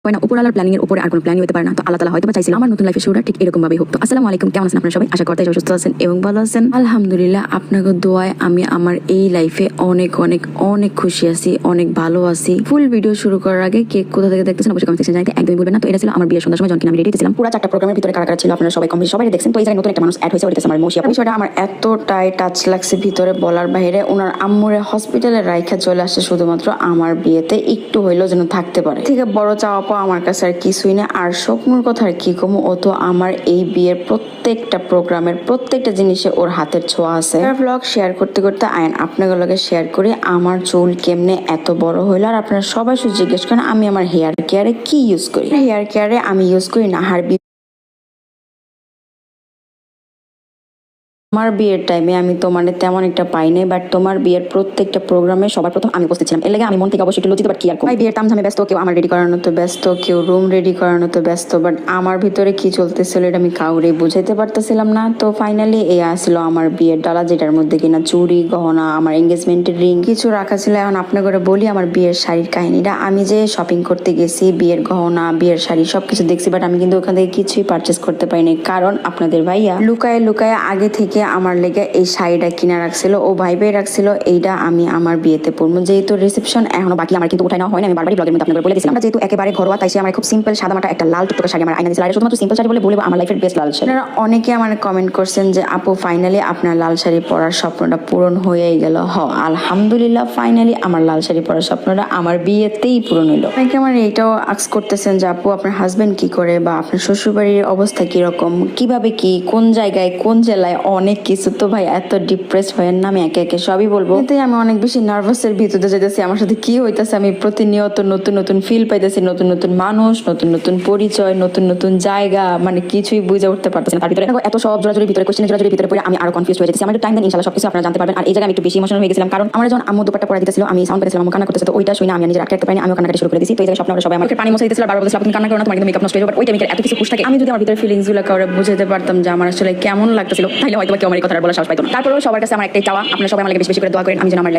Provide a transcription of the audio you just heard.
হয় না, উপরওয়ালার প্ল্যানিং এর উপরে আর কোনো প্ল্যানিং হতে পারে না। তো আল্লাহ তাআলা হয়তো চাইছিল আমার নতুন লাইফের শুরুটা ঠিক এরকম ভাবেই হোক। তো আসসালামু আলাইকুম, কেমন আছেন আপনারা সবাই? আশা করতে সুস্থ আছেন এবং ভালো আছেন। আলহামদুলিল্লাহ, আপনাদের দোয়ায় আমি আমার এই লাইফে অনেক অনেক অনেক খুশি আছি, অনেক ভালো আছি। ফুল ভিডিও শুরু করার আগে কে কোথা থেকে দেখতেছেন অবশ্যই কমেন্ট সেকশনে জানাতে একদমই ভুলবেন না। তো এটা ছিল আমার বিয়ের সন্ধ্যার সময় যখন আমি রেডি ছিলাম। পুরো 4টা প্রোগ্রামের ভিতরে কারা কারা ছিল আপনারা সবাই কম বেশি সবাই দেখছেন। তো এই জায়গায় নতুন একটা মানুষ অ্যাড হয়েছে, ওটা আমার মৌসিয়া। বিষয়টা আমার এতটাই টাচ লাগছে ভিতরে বলার বাইরে। ওনার আম্মুরে হসপিটালে রাইখা চলে আসছে শুধুমাত্র আমার বিয়েতে একটু হইলেও যেন থাকতে পারে। ঠিক বড় চাওয়া পাওয়া আমার কাছে আর কিছুই না। আর স্বপ্নর কথা আর কি কমু, ও তো আমার এই বিয়ের প্রত্যেকটা প্রোগ্রামের প্রত্যেকটা জিনিসে ওর হাতের ছোঁয়া আছে। ব্লগ শেয়ার করতে করতে আইন আপনাগুলোকে শেয়ার করি আমার চুল কেমনে এত বড় হইলো। আর আপনারা সবাই শুধু জিজ্ঞেস করেন আমি আমার হেয়ার কেয়ারে কি ইউজ করি। হেয়ার কেয়ারে আমি ইউজ করি নাহার। তোমার বিয়ের টাইমে আমি তোমার তেমন একটা পাই নাই, বাট তোমার বিয়ের প্রত্যেকটা প্রোগ্রামে সবার প্রথম আমি উপস্থিত ছিলাম। এর লাগে আমি মন থেকে অবশ্যই একটু লজ্জিত, বাট কি আর করব। বিয়ের তামঝামে ব্যস্ত, কেউ আমার রেডি করানোতে ব্যস্ত, কেউ রুম রেডি করানোতে ব্যস্ত, বাট আমার ভিতরে কি চলতেছিল এটা আমি কাউরে বুঝাইতে পারতেছিলাম না। তো ফাইনালি এই আসলো আমার বিয়ের ডালা, যেটার মধ্যে কিনা চুড়ি গহনা আমার এঙ্গেজমেন্টের রিং কিছু রাখা ছিল। এখন আপনার করে বলি আমার বিয়ের শাড়ির কাহিনীটা। আমি যে শপিং করতে গেছি, বিয়ের গহনা বিয়ের শাড়ি সবকিছু দেখছি, বাট আমি কিন্তু ওখান থেকে কিছুই পারচেস করতে পারিনি, কারণ আপনাদের ভাইয়া লুকায় লুকায় আগে থেকে আমার লেগে এই শাড়িটা কিনা রাখছিল। ও ভাইবে রাখছিল এইটা আমি আমার বিয়েতে পরবো। যেহেতু রিসেপশন এখনো বাকি, আমার কিন্তু উঠাই নেওয়া হয় না, আমি বারবারই ব্লগের মধ্যে আপনাদের বলে দিয়েছিলাম। যেহেতু একেবারে ঘরোয়া, তাই সে আমার খুব সিম্পল সাদামাটা একটা লাল টুকটুকে শাড়ি আমার আইনা দিয়েছিল। আর শুধুমাত্র সিম্পল শাড়ি বলে বলবো আমার লাইফের বেস্ট লাল শাড়ি। আপনারা অনেকে আমার কমেন্ট করছেন যে আপু ফাইনালি আপনার লাল শাড়ি পরার স্বপ্নটা পূরণ হয়েই গেল। আলহামদুলিল্লাহ, ফাইনালি আমার লাল শাড়ি পরার স্বপ্নটা আমার বিয়েতেই পূরণ হলো। অনেকে আমার এইটাও আস্ক করতেছেন যে আপু আপনার হাজবেন্ড কি করে, বা আপনার শ্বশুরবাড়ির অবস্থা কিরকম, কিভাবে কি, কোন জায়গায় কোন জেলায়, অনেক কিছু। তো ভাই এত ডিপ্রেস হয়েন না, আমি একে একে সবই বলবো। এতে আমি অনেক বেশি নার্ভাসের ভিতরে যেতেছি, আমার সাথে কি হইতেছে আমি প্রতিনিয়ত নতুন নতুন ফিল পাইতেছি, নতুন নতুন মানুষ, নতুন নতুন পরিচয়, নতুন নতুন জায়গা, মানে কিছুই বুঝে উঠতে পারতেছি না। তার ভিতরে এত সব জোড়াজোড়ির ভিতরে কোশ্চেন জোড়াজোড়ির ভিতরে পড়ে আমি আরো কনফিউজ হয়ে যাচ্ছি। আমার একটু টাইম দেন, ইনশাআল্লাহ সবকিছু আপনারা জানতে পারবেন। আর এই জায়গায় আমি একটু বেশি ইমোশনাল হয়ে গেছিলাম, কারণ আমার যখন আম্মু দুপাট্টা পরা দিতেছিল আমি সাউন্ড পেয়েছিলাম, আমি কান্না করতেছে। তো ওইটা শুনে আমি নিজে রাখতে পারিনি, আমি কান্নাকাটি শুরু করে দিয়েছি। তো এই জায়গায় স্বপ্ন সবাই আমাকে পানি মুছে দিতেছিল, বারবার বলতেছিল আপনি কান্না করো না, তোমার কিন্তু মেকআপ নষ্ট হয়ে যাবে। বাট ওই টাইমে এত কিছু পুশ থাকে, আমি যদি আমার ভিতরে ফিলিংস গুলো কাউরে বুঝাতে পারতাম যে আমার আসলে কেমন লাগতেছিল, তাহলে হয়তো কেউ আমার এই কথাটা বলার সাহস পাইতো না। তারপরেও সবার কাছে আমার একটাই চাওয়া, আপনারা সবাই আমাকে বেশি বেশি করে দোয়া করেন আমি যেন আমার